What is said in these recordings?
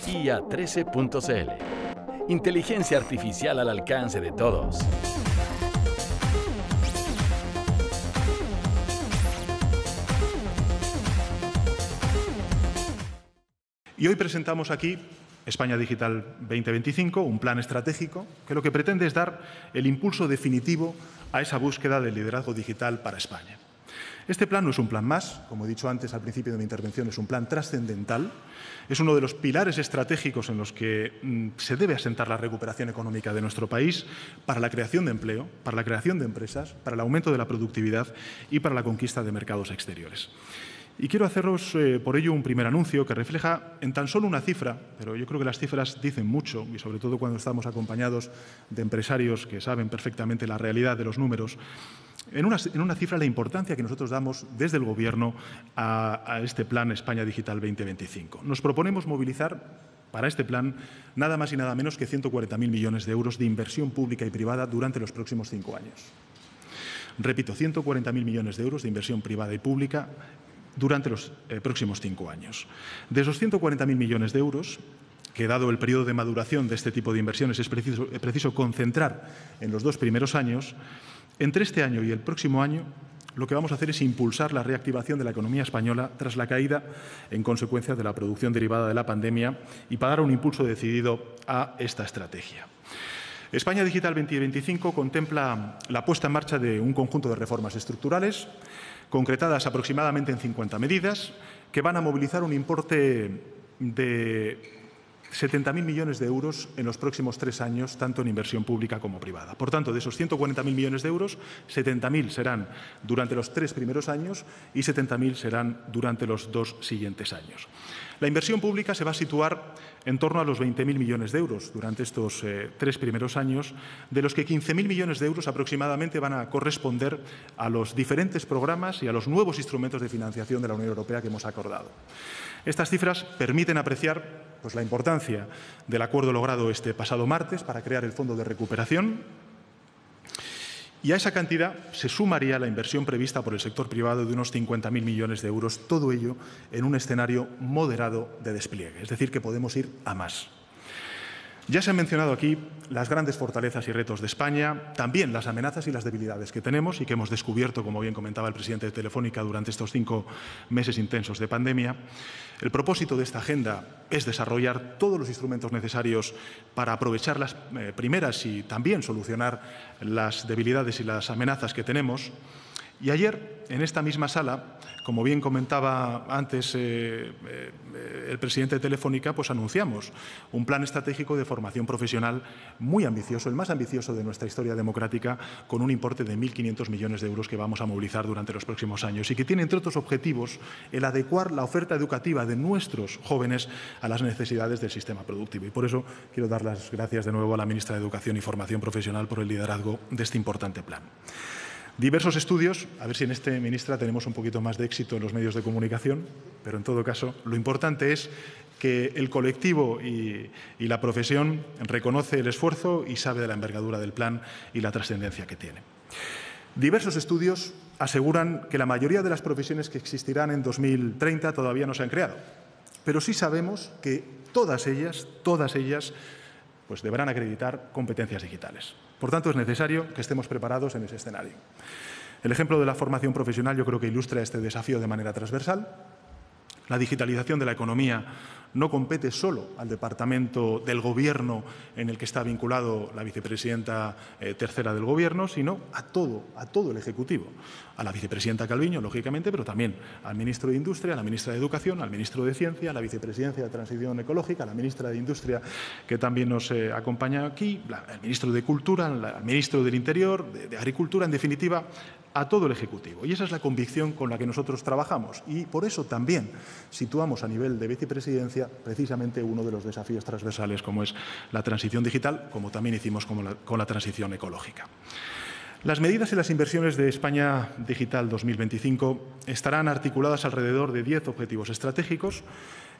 IA13.cl. Inteligencia artificial al alcance de todos. Y hoy presentamos aquí España Digital 2025, un plan estratégico que lo que pretende es dar el impulso definitivo a esa búsqueda del liderazgo digital para España. Este plan no es un plan más, como he dicho antes al principio de mi intervención, es un plan trascendental, es uno de los pilares estratégicos en los que se debe asentar la recuperación económica de nuestro país para la creación de empleo, para la creación de empresas, para el aumento de la productividad y para la conquista de mercados exteriores. Y quiero haceros por ello un primer anuncio que refleja en tan solo una cifra, pero yo creo que las cifras dicen mucho, y sobre todo cuando estamos acompañados de empresarios que saben perfectamente la realidad de los números, en una cifra la importancia que nosotros damos desde el Gobierno a este plan España Digital 2025. Nos proponemos movilizar para este plan nada más y nada menos que 140.000 millones de euros de inversión pública y privada durante los próximos 5 años. Repito, 140.000 millones de euros de inversión privada y pública durante los próximos 5 años. De esos 140.000 millones de euros, que dado el periodo de maduración de este tipo de inversiones es preciso concentrar en los 2 primeros años, entre este año y el próximo año lo que vamos a hacer es impulsar la reactivación de la economía española tras la caída en consecuencia de la producción derivada de la pandemia y para dar un impulso decidido a esta estrategia. España Digital 2025 contempla la puesta en marcha de un conjunto de reformas estructurales concretadas aproximadamente en 50 medidas que van a movilizar un importe de 70.000 millones de euros en los próximos 3 años, tanto en inversión pública como privada. Por tanto, de esos 140.000 millones de euros, 70.000 serán durante los 3 primeros años y 70.000 serán durante los 2 siguientes años. La inversión pública se va a situar en torno a los 20.000 millones de euros durante estos 3 primeros años, de los que 15.000 millones de euros aproximadamente van a corresponder a los diferentes programas y a los nuevos instrumentos de financiación de la Unión Europea que hemos acordado. Estas cifras permiten apreciar la importancia del acuerdo logrado este pasado martes para crear el Fondo de Recuperación, y a esa cantidad se sumaría la inversión prevista por el sector privado de unos 50.000 millones de euros, todo ello en un escenario moderado de despliegue, es decir, que podemos ir a más. Ya se han mencionado aquí las grandes fortalezas y retos de España, también las amenazas y las debilidades que tenemos y que hemos descubierto, como bien comentaba el presidente de Telefónica, durante estos 5 meses intensos de pandemia. El propósito de esta agenda es desarrollar todos los instrumentos necesarios para aprovechar las primeras y también solucionar las debilidades y las amenazas que tenemos. Y ayer, en esta misma sala, como bien comentaba antes el presidente de Telefónica, pues anunciamos un plan estratégico de formación profesional muy ambicioso, el más ambicioso de nuestra historia democrática, con un importe de 1.500 millones de euros que vamos a movilizar durante los próximos años y que tiene, entre otros objetivos, el adecuar la oferta educativa de nuestros jóvenes a las necesidades del sistema productivo. Y por eso quiero dar las gracias de nuevo a la ministra de Educación y Formación Profesional por el liderazgo de este importante plan. Diversos estudios, a ver si en este, ministra, tenemos un poquito más de éxito en los medios de comunicación, pero en todo caso lo importante es que el colectivo y la profesión reconoce el esfuerzo y sabe de la envergadura del plan y la trascendencia que tiene. Diversos estudios aseguran que la mayoría de las profesiones que existirán en 2030 todavía no se han creado, pero sí sabemos que todas ellas pues deberán acreditar competencias digitales. Por tanto, es necesario que estemos preparados en ese escenario. El ejemplo de la formación profesional yo creo que ilustra este desafío de manera transversal. La digitalización de la economía no compete solo al departamento del Gobierno en el que está vinculado la vicepresidenta tercera del Gobierno, sino a todo el Ejecutivo. A la vicepresidenta Calviño, lógicamente, pero también al ministro de Industria, a la ministra de Educación, al ministro de Ciencia, a la vicepresidencia de Transición Ecológica, a la ministra de Industria, que también nos acompaña aquí, al ministro de Cultura, al ministro del Interior, de Agricultura, en definitiva, a todo el Ejecutivo. Y esa es la convicción con la que nosotros trabajamos. Y por eso también situamos a nivel de vicepresidencia precisamente uno de los desafíos transversales, como es la transición digital, como también hicimos con la transición ecológica. Las medidas y las inversiones de España Digital 2025 estarán articuladas alrededor de 10 objetivos estratégicos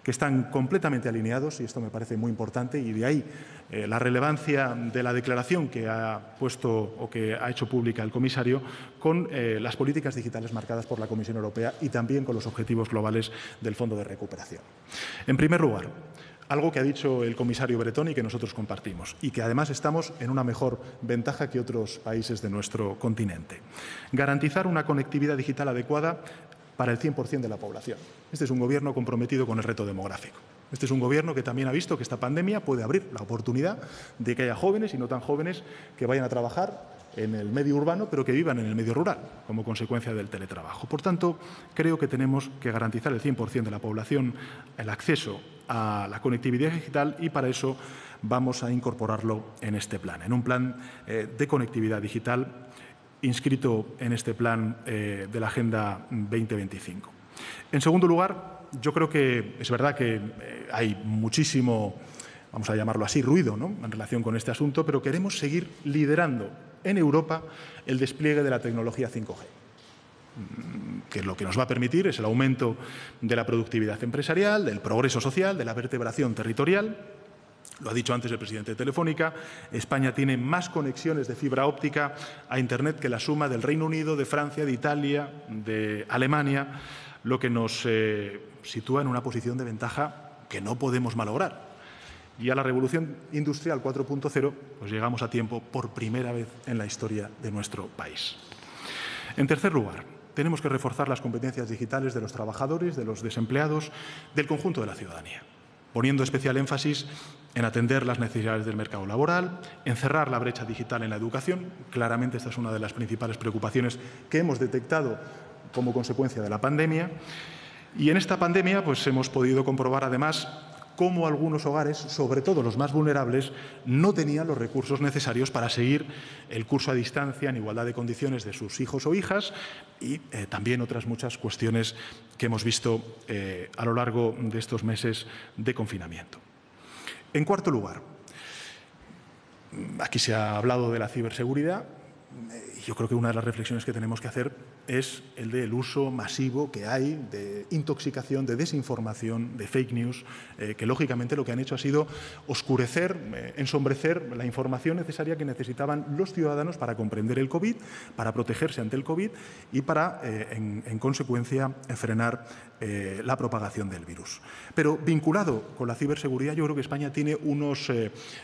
que están completamente alineados, y esto me parece muy importante, y de ahí la relevancia de la declaración que ha puesto o que ha hecho pública el comisario con las políticas digitales marcadas por la Comisión Europea y también con los objetivos globales del Fondo de Recuperación. En primer lugar, Algo que ha dicho el comisario Breton y que nosotros compartimos y que además estamos en una mejor ventaja que otros países de nuestro continente. Garantizar una conectividad digital adecuada para el 100% de la población. Este es un Gobierno comprometido con el reto demográfico. Este es un Gobierno que también ha visto que esta pandemia puede abrir la oportunidad de que haya jóvenes y no tan jóvenes que vayan a trabajar en el medio urbano, pero que vivan en el medio rural, como consecuencia del teletrabajo. Por tanto, creo que tenemos que garantizar el 100% de la población el acceso a la conectividad digital y para eso vamos a incorporarlo en este plan, en un plan de conectividad digital inscrito en este plan de la Agenda 2025. En segundo lugar, yo creo que es verdad que hay muchísimo, vamos a llamarlo así, ruido, ¿no?, en relación con este asunto, pero queremos seguir liderando en Europa el despliegue de la tecnología 5G, que lo que nos va a permitir es el aumento de la productividad empresarial, del progreso social, de la vertebración territorial. Lo ha dicho antes el presidente de Telefónica, España tiene más conexiones de fibra óptica a Internet que la suma del Reino Unido, de Francia, de Italia, de Alemania, lo que nos sitúa en una posición de ventaja que no podemos malograr. Y a la revolución industrial 4.0 pues llegamos a tiempo por primera vez en la historia de nuestro país. En tercer lugar, tenemos que reforzar las competencias digitales de los trabajadores, de los desempleados, del conjunto de la ciudadanía, poniendo especial énfasis en atender las necesidades del mercado laboral, en cerrar la brecha digital en la educación. Claramente esta es una de las principales preocupaciones que hemos detectado como consecuencia de la pandemia. Y en esta pandemia pues hemos podido comprobar además cómo algunos hogares, sobre todo los más vulnerables, no tenían los recursos necesarios para seguir el curso a distancia en igualdad de condiciones de sus hijos o hijas y también otras muchas cuestiones que hemos visto a lo largo de estos meses de confinamiento. En cuarto lugar, aquí se ha hablado de la ciberseguridad. Yo creo que una de las reflexiones que tenemos que hacer es el del uso masivo que hay de intoxicación, de desinformación, de fake news, que lógicamente lo que han hecho ha sido oscurecer, ensombrecer la información necesaria que necesitaban los ciudadanos para comprender el COVID, para protegerse ante el COVID y para, en consecuencia, frenar la propagación del virus. Pero vinculado con la ciberseguridad, yo creo que España tiene unos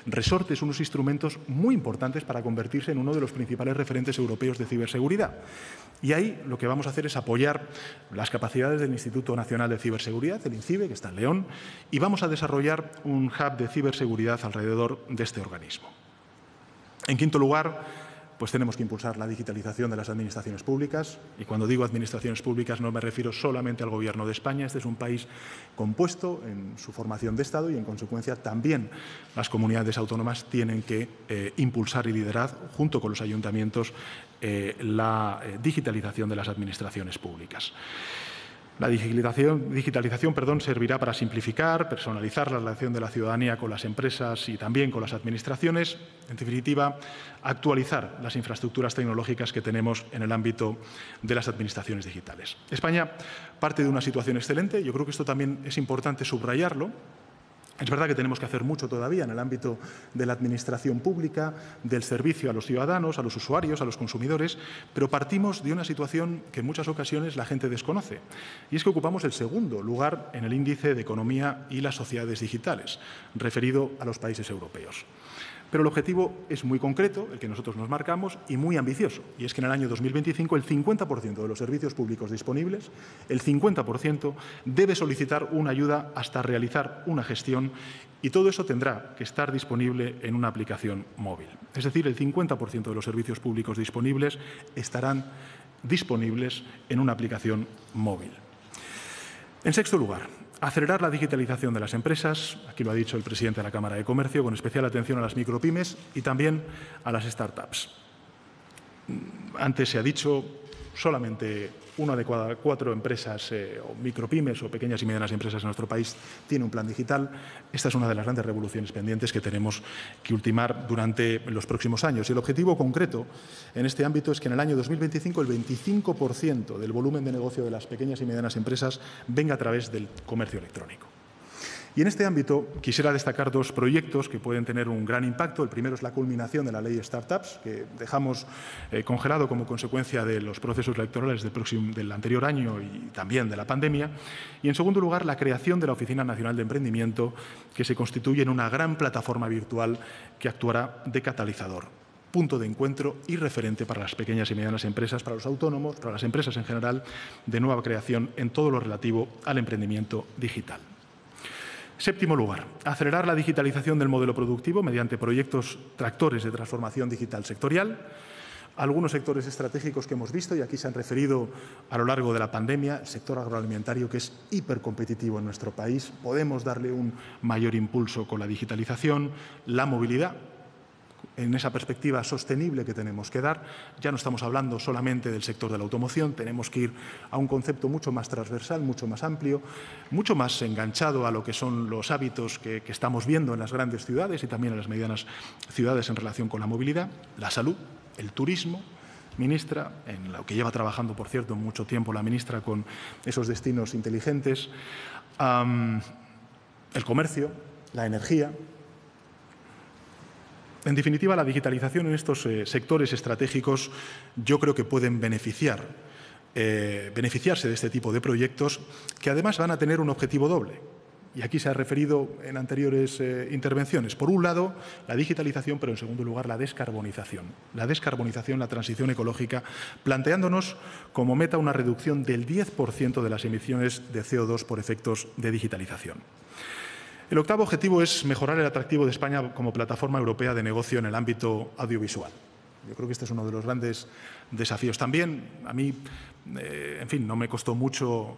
resortes, unos instrumentos muy importantes para convertirse en uno de los principales referentes europeos de ciberseguridad. Y ahí lo que vamos a hacer es apoyar las capacidades del Instituto Nacional de Ciberseguridad, el INCIBE, que está en León, y vamos a desarrollar un hub de ciberseguridad alrededor de este organismo. En quinto lugar, pues tenemos que impulsar la digitalización de las administraciones públicas. Y cuando digo administraciones públicas no me refiero solamente al Gobierno de España. Este es un país compuesto en su formación de Estado y, en consecuencia, también las comunidades autónomas tienen que impulsar y liderar, junto con los ayuntamientos, la digitalización de las administraciones públicas. La digitalización servirá para simplificar, personalizar la relación de la ciudadanía con las empresas y también con las administraciones. En definitiva, actualizar las infraestructuras tecnológicas que tenemos en el ámbito de las administraciones digitales. España parte de una situación excelente. Yo creo que esto también es importante subrayarlo. Es verdad que tenemos que hacer mucho todavía en el ámbito de la administración pública, del servicio a los ciudadanos, a los usuarios, a los consumidores, pero partimos de una situación que en muchas ocasiones la gente desconoce. Y es que ocupamos el segundo lugar en el índice de economía y las sociedades digitales, referido a los países europeos. Pero el objetivo es muy concreto, el que nosotros nos marcamos, y muy ambicioso. Y es que en el año 2025 el 50% de los servicios públicos disponibles, el 50%, debe solicitar una ayuda hasta realizar una gestión y todo eso tendrá que estar disponible en una aplicación móvil. Es decir, el 50% de los servicios públicos disponibles estarán disponibles en una aplicación móvil. En sexto lugar, acelerar la digitalización de las empresas, aquí lo ha dicho el presidente de la Cámara de Comercio, con especial atención a las micropymes y también a las startups. Antes se ha dicho, solamente una de cada 4 empresas o micropymes o pequeñas y medianas empresas en nuestro país tiene un plan digital. Esta es una de las grandes revoluciones pendientes que tenemos que ultimar durante los próximos años. Y el objetivo concreto en este ámbito es que en el año 2025 el 25% del volumen de negocio de las pequeñas y medianas empresas venga a través del comercio electrónico. Y en este ámbito quisiera destacar dos proyectos que pueden tener un gran impacto. El primero es la culminación de la ley Startups, que dejamos congelado como consecuencia de los procesos electorales del anterior año y también de la pandemia. Y en segundo lugar, la creación de la Oficina Nacional de Emprendimiento, que se constituye en una gran plataforma virtual que actuará de catalizador, punto de encuentro y referente para las pequeñas y medianas empresas, para los autónomos, para las empresas en general, de nueva creación en todo lo relativo al emprendimiento digital. Séptimo lugar, acelerar la digitalización del modelo productivo mediante proyectos tractores de transformación digital sectorial. Algunos sectores estratégicos que hemos visto, y aquí se han referido a lo largo de la pandemia, el sector agroalimentario, que es hipercompetitivo en nuestro país. Podemos darle un mayor impulso con la digitalización, la movilidad, en esa perspectiva sostenible que tenemos que dar. Ya no estamos hablando solamente del sector de la automoción, tenemos que ir a un concepto mucho más transversal, mucho más amplio, mucho más enganchado a lo que son los hábitos que estamos viendo en las grandes ciudades y también en las medianas ciudades en relación con la movilidad, la salud, el turismo. Ministra, en lo que lleva trabajando, por cierto, mucho tiempo la ministra con esos destinos inteligentes, el comercio, la energía. En definitiva, la digitalización en estos sectores estratégicos yo creo que pueden beneficiarse de este tipo de proyectos que además van a tener un objetivo doble. Y aquí se ha referido en anteriores intervenciones. Por un lado, la digitalización, pero en segundo lugar, la descarbonización. La descarbonización, la transición ecológica, planteándonos como meta una reducción del 10% de las emisiones de CO2 por efectos de digitalización. El octavo objetivo es mejorar el atractivo de España como plataforma europea de negocio en el ámbito audiovisual. Yo creo que este es uno de los grandes desafíos. También a mí, en fin, no me costó mucho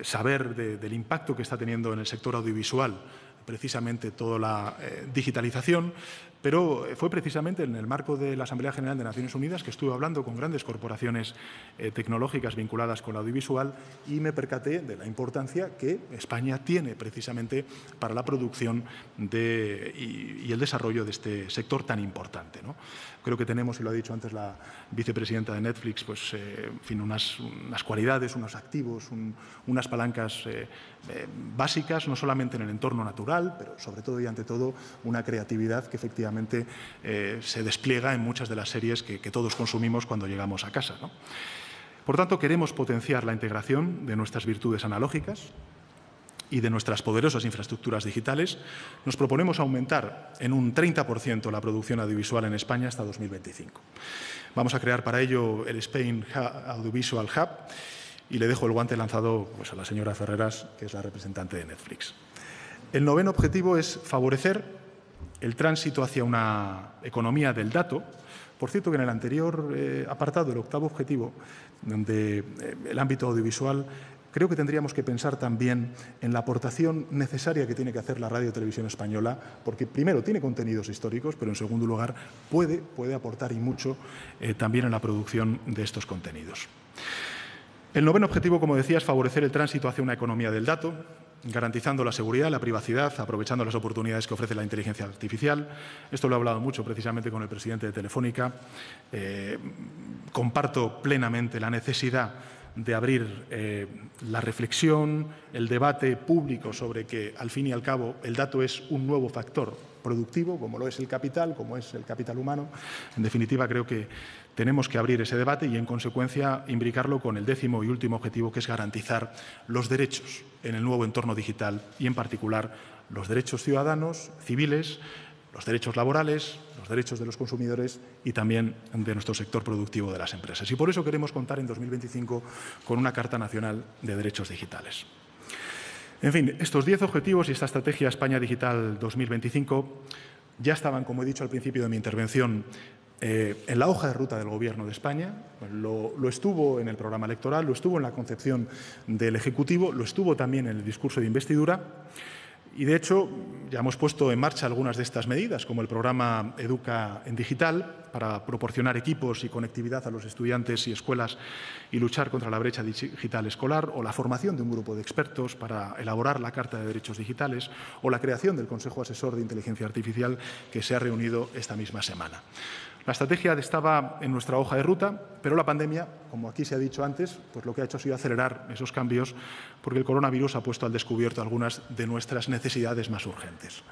saber del impacto que está teniendo en el sector audiovisual precisamente toda la digitalización, pero fue precisamente en el marco de la Asamblea General de Naciones Unidas que estuve hablando con grandes corporaciones tecnológicas vinculadas con el audiovisual y me percaté de la importancia que España tiene precisamente para la producción y el desarrollo de este sector tan importante, ¿no? Creo que tenemos, y lo ha dicho antes la vicepresidenta de Netflix, pues, en fin, unas cualidades, unos activos, unas palancas básicas, no solamente en el entorno natural, pero sobre todo y ante todo una creatividad que efectivamente se despliega en muchas de las series que todos consumimos cuando llegamos a casa, ¿no? Por tanto, queremos potenciar la integración de nuestras virtudes analógicas y de nuestras poderosas infraestructuras digitales. Nos proponemos aumentar en un 30% la producción audiovisual en España hasta 2025. Vamos a crear para ello el Spain Audiovisual Hub y le dejo el guante lanzado pues, a la señora Ferreras, que es la representante de Netflix. El noveno objetivo es favorecer el tránsito hacia una economía del dato. Por cierto, que en el anterior apartado, el octavo objetivo, donde el ámbito audiovisual, creo que tendríamos que pensar también en la aportación necesaria que tiene que hacer la Radio y Televisión Española, porque primero tiene contenidos históricos, pero en segundo lugar puede aportar y mucho también en la producción de estos contenidos. El noveno objetivo, como decía, es favorecer el tránsito hacia una economía del dato, garantizando la seguridad, la privacidad, aprovechando las oportunidades que ofrece la inteligencia artificial. Esto lo he hablado mucho precisamente con el presidente de Telefónica. Comparto plenamente la necesidad de abrir la reflexión, el debate público sobre que, al fin y al cabo, el dato es un nuevo factor productivo, como lo es el capital, como es el capital humano. En definitiva, creo que tenemos que abrir ese debate y, en consecuencia, imbricarlo con el décimo y último objetivo, que es garantizar los derechos en el nuevo entorno digital y, en particular, los derechos ciudadanos, civiles, los derechos laborales, los derechos de los consumidores y también de nuestro sector productivo de las empresas. Y por eso queremos contar en 2025 con una Carta Nacional de Derechos Digitales. En fin, estos 10 objetivos y esta estrategia España Digital 2025 ya estaban, como he dicho al principio de mi intervención, en la hoja de ruta del Gobierno de España. Lo estuvo en el programa electoral, lo estuvo en la concepción del Ejecutivo, lo estuvo también en el discurso de investidura. Y, de hecho, ya hemos puesto en marcha algunas de estas medidas, como el programa Educa en Digital, para proporcionar equipos y conectividad a los estudiantes y escuelas y luchar contra la brecha digital escolar, o la formación de un grupo de expertos para elaborar la Carta de Derechos Digitales, o la creación del Consejo Asesor de Inteligencia Artificial, que se ha reunido esta misma semana. La estrategia estaba en nuestra hoja de ruta, pero la pandemia, como aquí se ha dicho antes, pues lo que ha hecho ha sido acelerar esos cambios, porque el coronavirus ha puesto al descubierto algunas de nuestras necesidades más urgentes.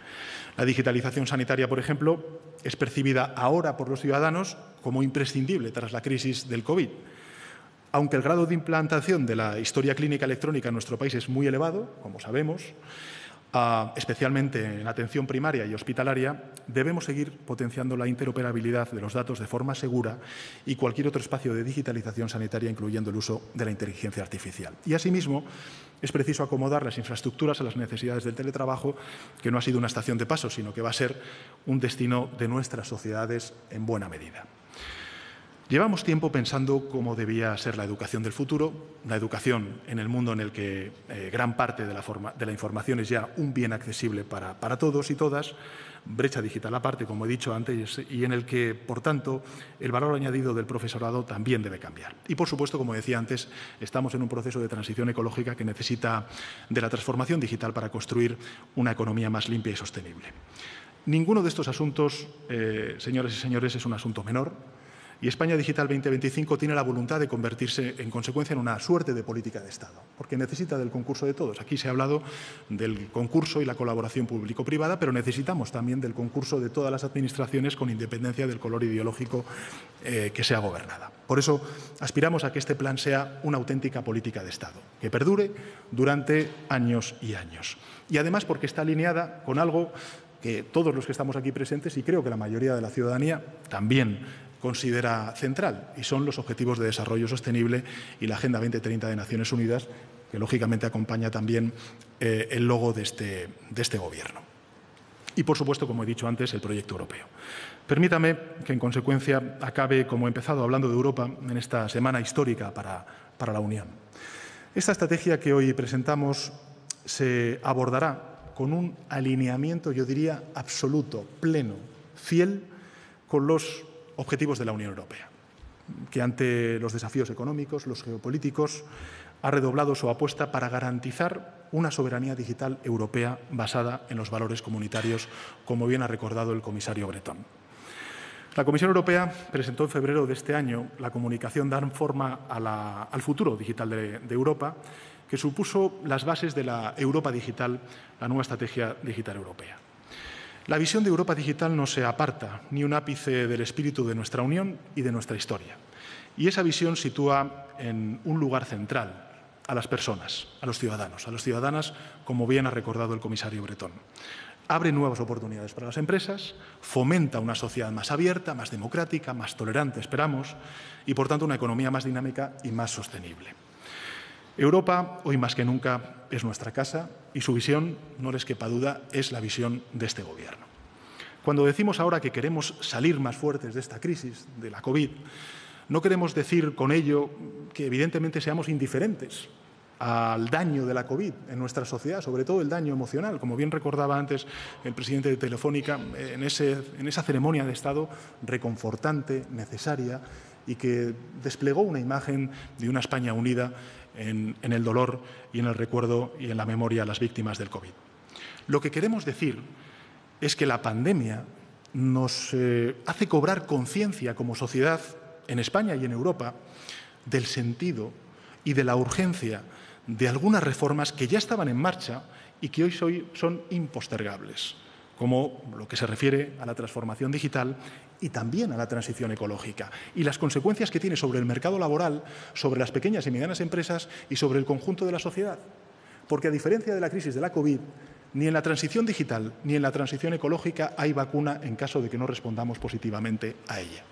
La digitalización sanitaria, por ejemplo, es percibida ahora por los ciudadanos como imprescindible tras la crisis del COVID. Aunque el grado de implantación de la historia clínica electrónica en nuestro país es muy elevado, como sabemos, especialmente en atención primaria y hospitalaria, debemos seguir potenciando la interoperabilidad de los datos de forma segura y cualquier otro espacio de digitalización sanitaria, incluyendo el uso de la inteligencia artificial. Y, asimismo, es preciso acomodar las infraestructuras a las necesidades del teletrabajo, que no ha sido una estación de paso, sino que va a ser un destino de nuestras sociedades en buena medida. Llevamos tiempo pensando cómo debía ser la educación del futuro, la educación en el mundo en el que gran parte de la información es ya un bien accesible para todos y todas, brecha digital aparte, como he dicho antes, y en el que, por tanto, el valor añadido del profesorado también debe cambiar. Y, por supuesto, como decía antes, estamos en un proceso de transición ecológica que necesita de la transformación digital para construir una economía más limpia y sostenible. Ninguno de estos asuntos, señoras y señores, es un asunto menor. Y España Digital 2025 tiene la voluntad de convertirse, en consecuencia, en una suerte de política de Estado, porque necesita del concurso de todos. Aquí se ha hablado del concurso y la colaboración público-privada, pero necesitamos también del concurso de todas las administraciones, con independencia del color ideológico que sea gobernada. Por eso, aspiramos a que este plan sea una auténtica política de Estado, que perdure durante años y años. Y, además, porque está alineada con algo que todos los que estamos aquí presentes, y creo que la mayoría de la ciudadanía también considera central, y son los Objetivos de Desarrollo Sostenible y la Agenda 2030 de Naciones Unidas, que lógicamente acompaña también el logo de este Gobierno. Y, por supuesto, como he dicho antes, el proyecto europeo. Permítame que, en consecuencia, acabe, como he empezado, hablando de Europa en esta semana histórica para la Unión. Esta estrategia que hoy presentamos se abordará con un alineamiento, yo diría, absoluto, pleno, fiel con los objetivos de la Unión Europea, que ante los desafíos económicos, los geopolíticos, ha redoblado su apuesta para garantizar una soberanía digital europea basada en los valores comunitarios, como bien ha recordado el comisario Breton. La Comisión Europea presentó en febrero de este año la comunicación Dar forma al futuro digital de Europa, que supuso las bases de la Europa Digital, la nueva estrategia digital europea. La visión de Europa Digital no se aparta ni un ápice del espíritu de nuestra Unión y de nuestra historia. Y esa visión sitúa en un lugar central a las personas, a los ciudadanas, como bien ha recordado el comisario Breton. Abre nuevas oportunidades para las empresas, fomenta una sociedad más abierta, más democrática, más tolerante, esperamos, y, por tanto, una economía más dinámica y más sostenible. Europa, hoy más que nunca, es nuestra casa y su visión, no les quepa duda, es la visión de este Gobierno. Cuando decimos ahora que queremos salir más fuertes de esta crisis, de la COVID, no queremos decir con ello que, evidentemente, seamos indiferentes al daño de la COVID en nuestra sociedad, sobre todo el daño emocional. Como bien recordaba antes el presidente de Telefónica, en esa ceremonia de Estado reconfortante, necesaria, y que desplegó una imagen de una España unida en el dolor y en el recuerdo y en la memoria a las víctimas del COVID. Lo que queremos decir es que la pandemia nos hace cobrar conciencia como sociedad en España y en Europa del sentido y de la urgencia de algunas reformas que ya estaban en marcha y que hoy son impostergables, como lo que se refiere a la transformación digital y también a la transición ecológica, y las consecuencias que tiene sobre el mercado laboral, sobre las pequeñas y medianas empresas y sobre el conjunto de la sociedad. Porque, a diferencia de la crisis de la COVID, ni en la transición digital ni en la transición ecológica hay vacuna en caso de que no respondamos positivamente a ella.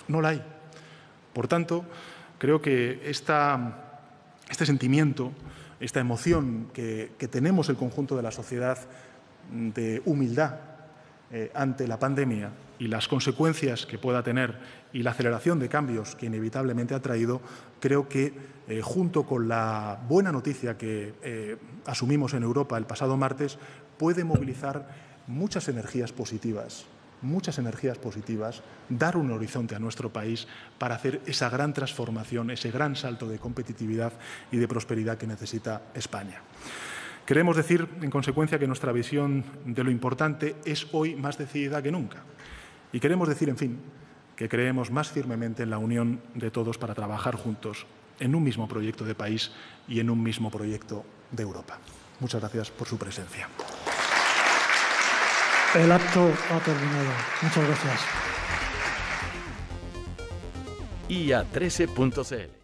No la hay. Por tanto, creo que este sentimiento, esta emoción que tenemos el conjunto de la sociedad de humildad, ante la pandemia y las consecuencias que pueda tener y la aceleración de cambios que inevitablemente ha traído, creo que junto con la buena noticia que asumimos en Europa el pasado martes, puede movilizar muchas energías positivas, dar un horizonte a nuestro país para hacer esa gran transformación, ese gran salto de competitividad y de prosperidad que necesita España. Queremos decir, en consecuencia, que nuestra visión de lo importante es hoy más decidida que nunca. Y queremos decir, en fin, que creemos más firmemente en la unión de todos para trabajar juntos en un mismo proyecto de país y en un mismo proyecto de Europa. Muchas gracias por su presencia. El acto ha terminado. Muchas gracias. IA13.cl